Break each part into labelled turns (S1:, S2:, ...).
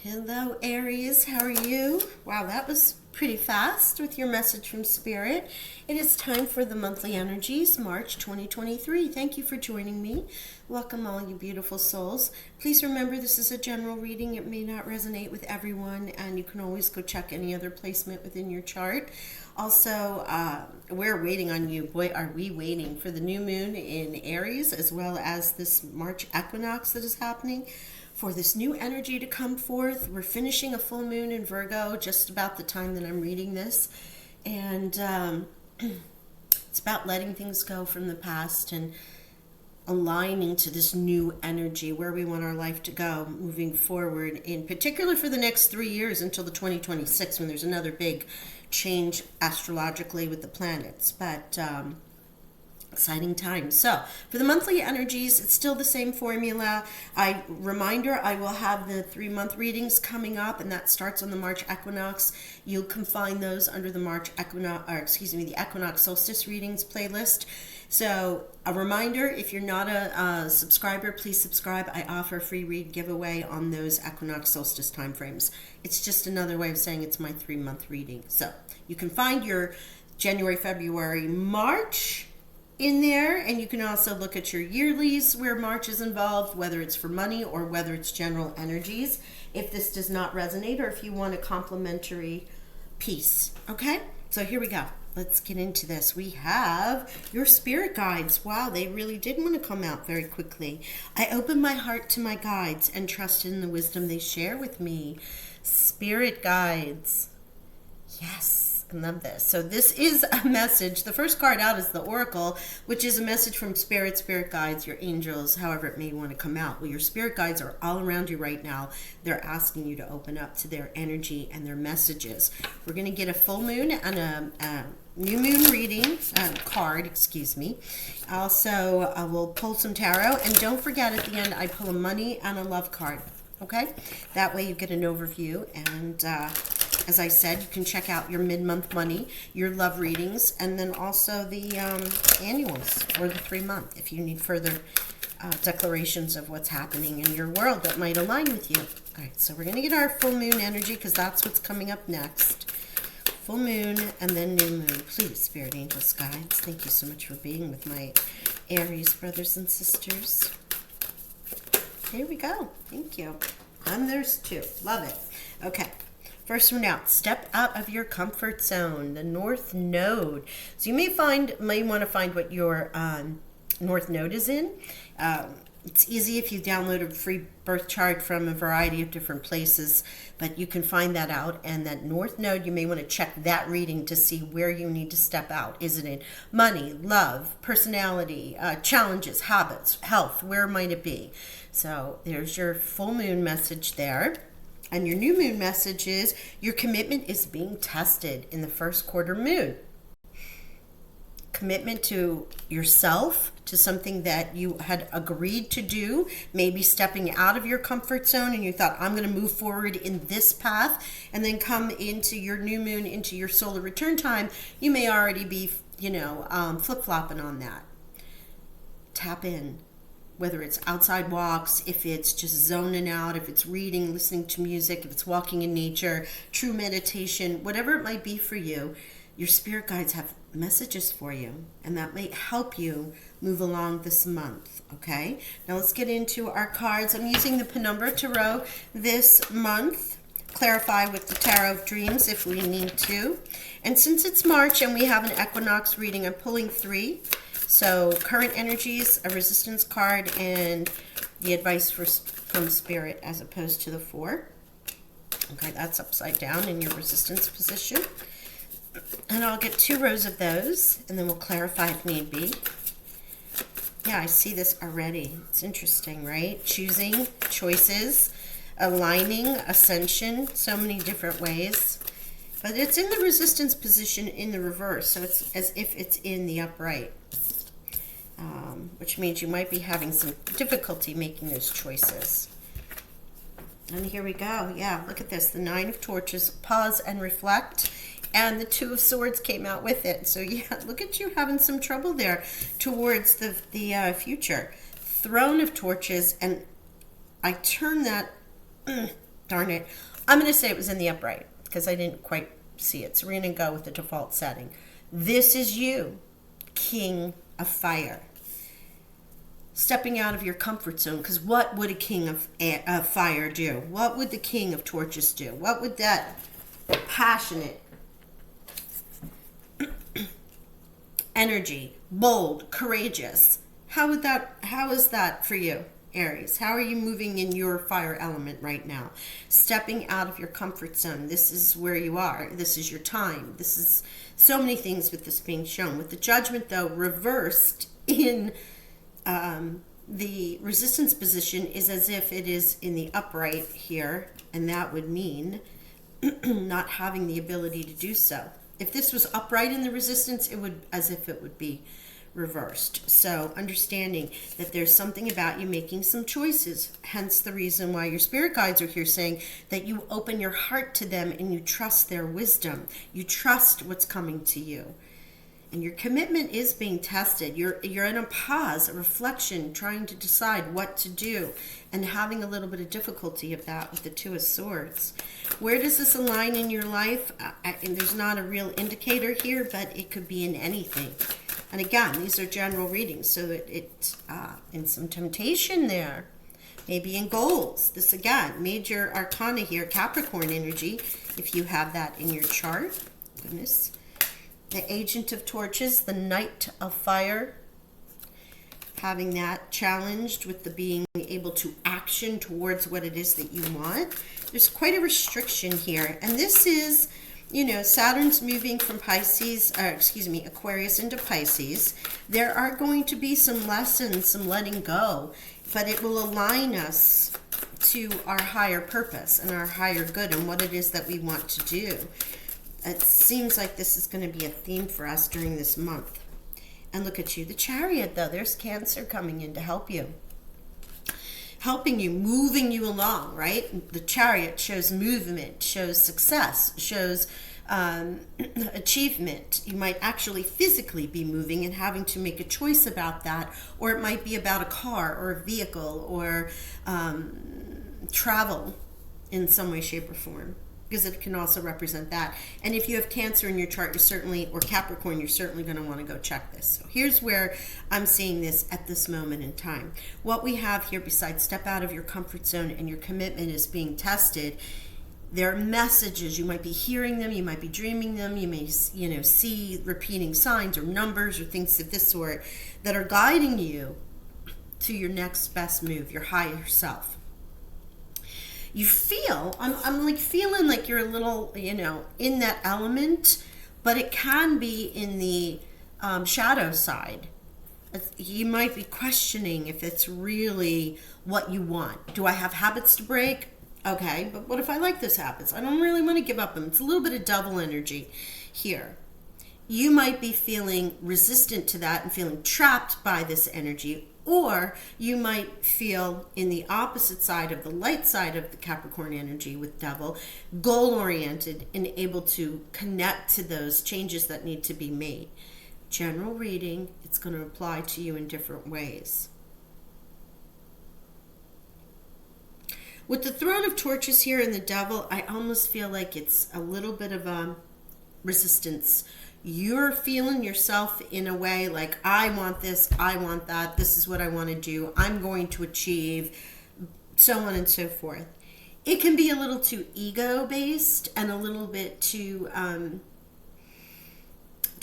S1: Hello, Aries. How are you? Wow, that was pretty fast with your message from Spirit. It is time for the monthly energies, March 2023. Thank you for joining me. Welcome, all you beautiful souls. Please remember this is a general reading. It may not resonate with everyone, and you can always go check any other placement within your chart. Also, we're waiting on you. Boy, are we waiting for the new moon in Aries, as well as this March equinox that is happening. For this new energy to come forth. We're finishing a full moon in Virgo just about the time that I'm reading this. And it's about letting things go from the past and aligning to this new energy, where we want our life to go moving forward, in particular for the next 3 years until the 2026, when there's another big change astrologically with the planets. But exciting time. So for the monthly energies, it's still the same formula. Reminder, I will have the 3-month readings coming up, and that starts on the March equinox. You can find those under the the equinox solstice readings playlist. So a reminder, if you're not a subscriber, please subscribe. I offer a free read giveaway on those equinox solstice time frames. It's just another way of saying it's my 3-month reading. So you can find your January, February, March in there, and you can also look at your yearlies where March is involved, whether it's for money or whether it's general energies, if this does not resonate, or if you want a complimentary piece. Okay, so here we go. Let's get into this. We have your spirit guides. Wow, they really did want to come out very quickly. I open my heart to my guides and trust in the wisdom they share with me. Spirit guides. Yes. I love this. So this is a message. The first card out is the Oracle, which is a message from spirit guides, your angels, however it may want to come out. Well, your spirit guides are all around you right now. They're asking you to open up to their energy and their messages. We're going to get a full moon and a new moon reading card, excuse me. Also, we'll pull some tarot, and don't forget at the end I pull a money and a love card. Okay, that way you get an overview, and as I said, you can check out your mid-month money, your love readings, and then also the annuals or the 3-month if you need further declarations of what's happening in your world that might align with you. All right, so we're going to get our full moon energy because that's what's coming up next. Full moon and then new moon. Please, spirit angels, guides, thank you so much for being with my Aries brothers and sisters. Here we go. Thank you. And there's 2. Love it. Okay. First one out, step out of your comfort zone, the North Node. So you may want to find what your North Node is in. It's easy if you download a free birth chart from a variety of different places, but you can find that out. And that North Node, you may want to check that reading to see where you need to step out. Is it in money, love, personality, challenges, habits, health? Where might it be? So there's your full moon message there. And your new moon message is your commitment is being tested in the first quarter moon. Commitment to yourself, to something that you had agreed to do, maybe stepping out of your comfort zone and you thought, I'm going to move forward in this path, and then come into your new moon, into your solar return time. You may already be, flip-flopping on that. Tap in. Whether it's outside walks, if it's just zoning out, if it's reading, listening to music, if it's walking in nature, true meditation, whatever it might be for you, your spirit guides have messages for you, and that may help you move along this month, okay? Now let's get into our cards. I'm using the Penumbra Tarot this month. Clarify with the Tarot of Dreams if we need to. And since it's March and we have an equinox reading, I'm pulling 3. So current energies, a resistance card, and the advice from spirit as opposed to the 4. Okay, that's upside down in your resistance position. And I'll get 2 rows of those, and then we'll clarify if need be. Yeah, I see this already. It's interesting, right? Choosing, choices, aligning, ascension, so many different ways. But it's in the resistance position in the reverse, so it's as if it's in the upright. Which means you might be having some difficulty making those choices. And here we go. Yeah, look at this. The 9 of Torches, pause and reflect. And the 2 of Swords came out with it. So yeah, look at you having some trouble there towards the future. Throne of Torches, and I turn that darn it. I'm going to say it was in the upright because I didn't quite see it. So we're going to go with the default setting. This is you, King of Fire. Stepping out of your comfort zone, because what would a king of fire do? What would the king of torches do? What would that passionate energy, bold, courageous, how is that for you, Aries? How are you moving in your fire element right now? Stepping out of your comfort zone. This is where you are. This is your time. This is so many things with this being shown. With the Judgment, though, reversed in the resistance position is as if it is in the upright here, and that would mean not having the ability to do so. If this was upright in the resistance, it would as if it would be reversed. So understanding that there's something about you making some choices, hence the reason why your spirit guides are here saying that you open your heart to them and you trust their wisdom. You trust what's coming to you. And your commitment is being tested. You're in a pause, a reflection, trying to decide what to do, and having a little bit of difficulty of that with the Two of Swords. Where does this align in your life? And there's not a real indicator here, but it could be in anything. And again, these are general readings, so it's in some temptation there. Maybe in goals. This again, major arcana here, Capricorn energy, if you have that in your chart. Goodness. The Agent of Torches, the Knight of Fire, having that challenged with the being able to action towards what it is that you want. There's quite a restriction here. And this is, you know, Saturn's moving from Aquarius into Pisces. There are going to be some lessons, some letting go, but it will align us to our higher purpose and our higher good and what it is that we want to do. It seems like this is going to be a theme for us during this month. And look at you, the Chariot, though. There's Cancer coming in to help you. Helping you, moving you along, right? The Chariot shows movement, shows success, shows achievement. You might actually physically be moving and having to make a choice about that. Or it might be about a car or a vehicle or travel in some way, shape, or form. Because it can also represent that. And if you have Cancer in your chart, you're certainly, or Capricorn, you're certainly going to want to go check this. So here's where I'm seeing this at this moment in time. What we have here, besides step out of your comfort zone and your commitment is being tested, there are messages. You might be hearing them, you might be dreaming them, you may, see repeating signs or numbers or things of this sort that are guiding you to your next best move, your higher self. You feel, I'm like feeling like you're a little, in that element, but it can be in the shadow side. You might be questioning if it's really what you want. Do I have habits to break? Okay, but what if I like those habits? I don't really want to give up them. It's a little bit of double energy here. You might be feeling resistant to that and feeling trapped by this energy. Or you might feel in the opposite side of the light side of the Capricorn energy with Devil, goal-oriented and able to connect to those changes that need to be made. General reading, it's going to apply to you in different ways. With the Throne of Torches here and the Devil, I almost feel like it's a little bit of a resistance. You're feeling yourself in a way like, I want this, I want that, this is what I want to do, I'm going to achieve, so on and so forth. It can be a little too ego-based and a little bit too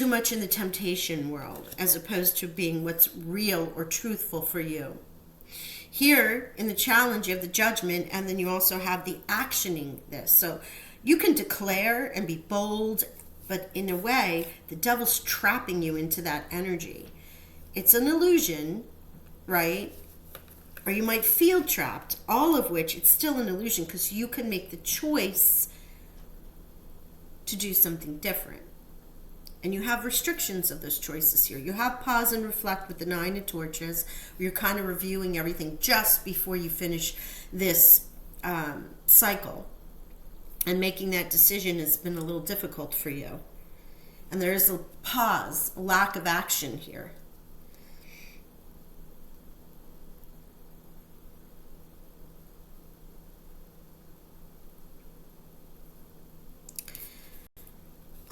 S1: much in the temptation world as opposed to being what's real or truthful for you. Here, in the challenge, you have the Judgment, and then you also have the actioning this. So you can declare and be bold, but in a way, the Devil's trapping you into that energy. It's an illusion, right? Or you might feel trapped, all of which it's still an illusion because you can make the choice to do something different. And you have restrictions of those choices here. You have pause and reflect with the Nine of Torches, where you're kind of reviewing everything just before you finish this cycle. And making that decision has been a little difficult for you. And there is a pause, a lack of action here.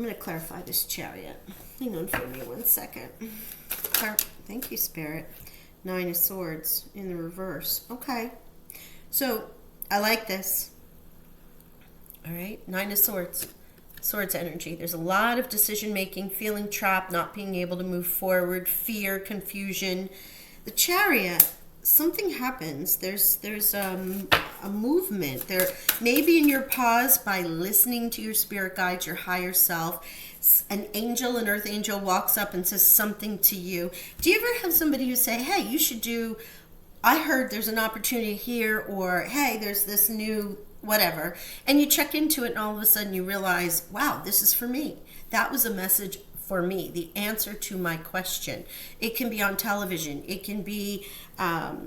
S1: I'm going to clarify this chariot. Hang on for me 1 second. Thank you, Spirit. 9 of Swords in the reverse. Okay. So, I like this. All right. 9 of Swords. Swords energy. There's a lot of decision making, feeling trapped, not being able to move forward, fear, confusion. The Chariot, something happens. There's a movement. There maybe in your pause by listening to your spirit guides, your higher self, an angel, an earth angel walks up and says something to you. Do you ever have somebody who say, hey, you should do, I heard there's an opportunity here, or hey, there's this new whatever, and you check into it and all of a sudden you realize, wow, this is for me. That was a message for me, the answer to my question. It can be on television, it can be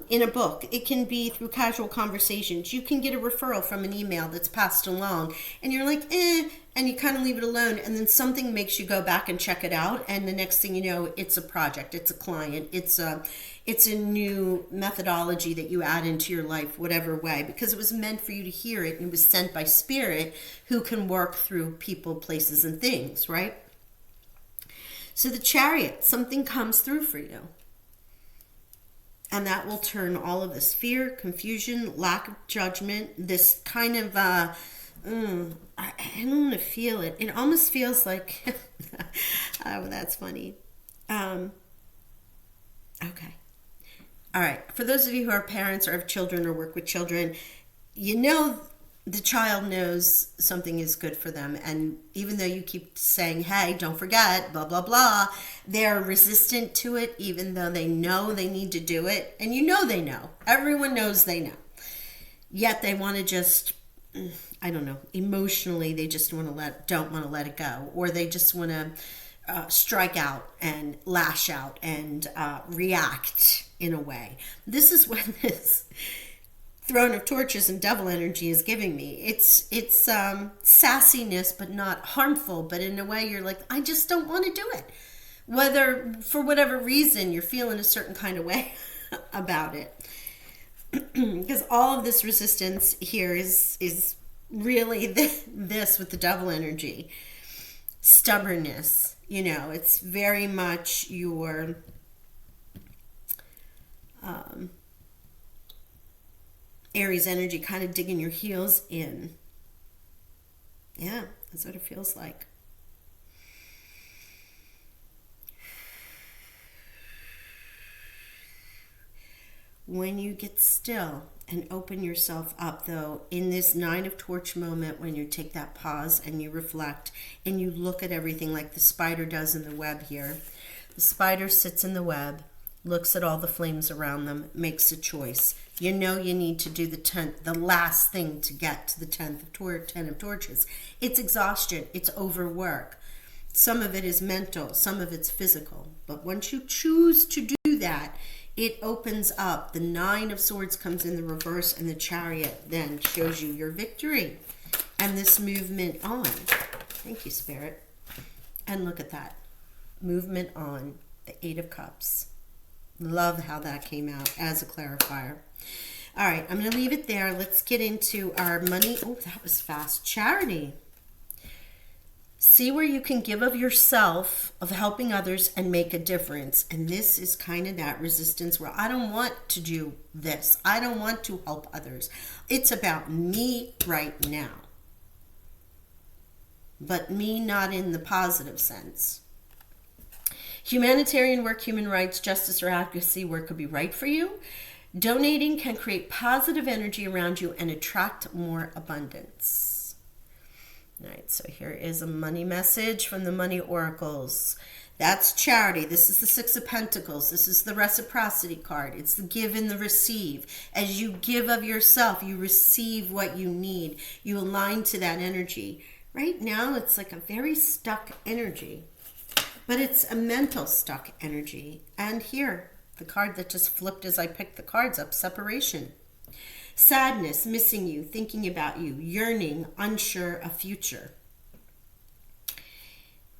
S1: in a book, it can be through casual conversations. You can get a referral from an email that's passed along and you're like, and you kind of leave it alone, and then something makes you go back and check it out, and the next thing you know, it's a project, it's a client, it's a new methodology that you add into your life, whatever way, because it was meant for you to hear it, and it was sent by Spirit, who can work through people, places, and things, right? So the Chariot, something comes through for you. And that will turn all of this fear, confusion, lack of judgment, this kind of, I don't want to feel it. It almost feels like, oh, that's funny. Okay. All right. For those of you who are parents or have children or work with children, you know the child knows something is good for them. And even though you keep saying, hey, don't forget, blah, blah, blah, they're resistant to it, even though they know they need to do it. And you know they know. Everyone knows they know. Yet they want to just, I don't know, emotionally, they just don't want to let it go. Or they just want to strike out and lash out and react in a way. This is when this Throne of Torches and Devil energy is giving me. It's sassiness, but not harmful, but in a way you're like, I just don't want to do it. Whether, for whatever reason, you're feeling a certain kind of way about it. Because all of this resistance here is really this with the Devil energy. Stubbornness, it's very much your Aries energy, kind of digging your heels in. Yeah, that's what it feels like. When you get still and open yourself up, though, in this 9 of Torch moment, when you take that pause and you reflect and you look at everything like the spider does in the web here. The spider sits in the web, looks at all the flames around them, makes a choice. You know you need to do the last thing to get to the 10 of Torches. It's exhaustion. It's overwork. Some of it is mental. Some of it's physical. But once you choose to do that, it opens up. The 9 of Swords comes in the reverse, and the Chariot then shows you your victory. And this movement on. Thank you, Spirit. And look at that. Movement on. The 8 of Cups. Love how that came out as a clarifier. All right, I'm going to leave it there. Let's get into our money. Oh, that was fast. Charity. See where you can give of yourself, of helping others, and make a difference. And this is kind of that resistance where I don't want to do this. I don't want to help others. It's about me right now. But me not in the positive sense. Humanitarian work, human rights, justice, or advocacy work could be right for you. Donating can create positive energy around you and attract more abundance. All right, so here is a money message from the Money Oracles. That's charity. This is the 6 of Pentacles. This is the reciprocity card. It's the give and the receive. As you give of yourself, you receive what you need. You align to that energy. Right now, it's like a very stuck energy. But it's a mental stuck energy. And here, the card that just flipped as I picked the cards up, separation. Sadness, missing you, thinking about you, yearning, unsure of future.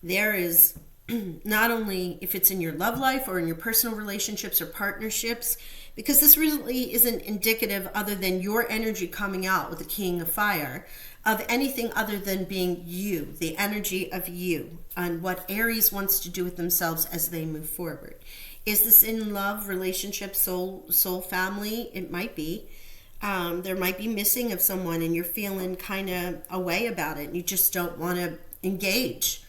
S1: There is not only if it's in your love life or in your personal relationships or partnerships, because this really isn't indicative, other than your energy coming out with the King of Fire, of anything other than being you, the energy of you, and what Aries wants to do with themselves as they move forward. Is this in love, relationship, soul family? It might be. There might be missing of someone and you're feeling kind of away about it and you just don't want to engage,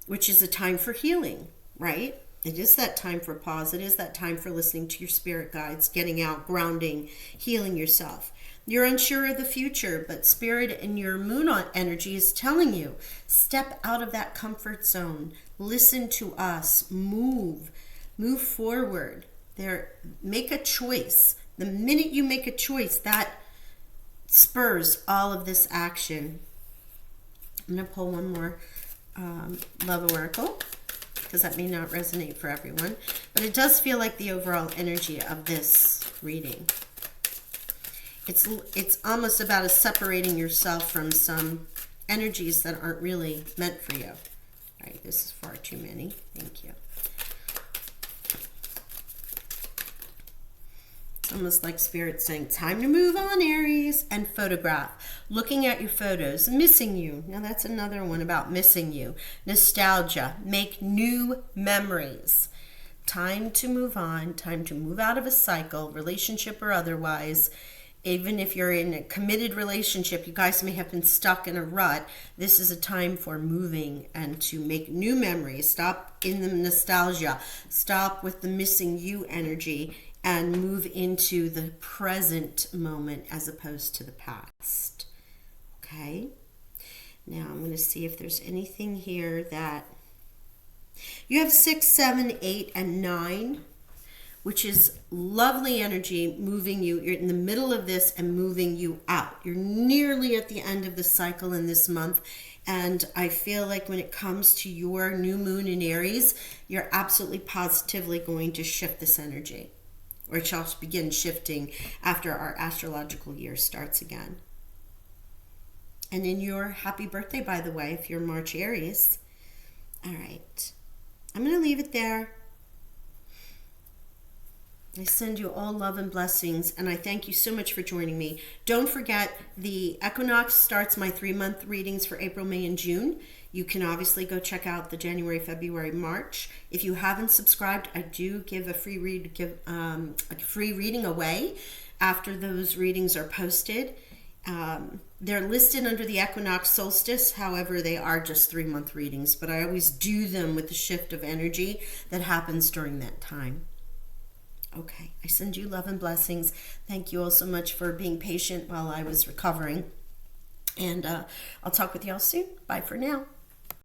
S1: which is a time for healing, right? It is that time for pause. It is that time for listening to your spirit guides, getting out, grounding, healing yourself. You're unsure of the future, but spirit and your moon energy is telling you, step out of that comfort zone. Listen to us. Move forward. Make a choice. The minute you make a choice, that spurs all of this action. I'm going to pull one more Love Oracle, because that may not resonate for everyone. But it does feel like the overall energy of this reading. It's almost about separating yourself from some energies that aren't really meant for you. All right, this is far too many. Thank you. Almost like Spirit saying, time to move on, Aries, and photograph. Looking at your photos, missing you. Now that's another one about missing you. Nostalgia, make new memories. Time to move on, time to move out of a cycle, relationship or otherwise. Even if you're in a committed relationship, you guys may have been stuck in a rut. This is a time for moving and to make new memories. Stop in the nostalgia. Stop with the missing you energy and move into the present moment as opposed to the past. Okay? Now I'm going to see if there's anything here that... You have 6, 7, 8, and 9, which is lovely energy moving you. You're in the middle of this and moving you out. You're nearly at the end of the cycle in this month. And I feel like when it comes to your new moon in Aries, you're absolutely positively going to shift this energy. Or it shall begin shifting after our astrological year starts again. And in your happy birthday, by the way, if you're March Aries. All right. I'm going to leave it there. I send you all love and blessings, and I thank you so much for joining me. Don't forget, the equinox starts my 3-month readings for April, May, and June. You can obviously go check out the January, February, March. If you haven't subscribed, I do give a free reading away after those readings are posted. They're listed under the equinox solstice. However, they are just 3-month readings, but I always do them with the shift of energy that happens during that time. Okay, I send you love and blessings. Thank you all so much for being patient while I was recovering. And I'll talk with y'all soon. Bye for now.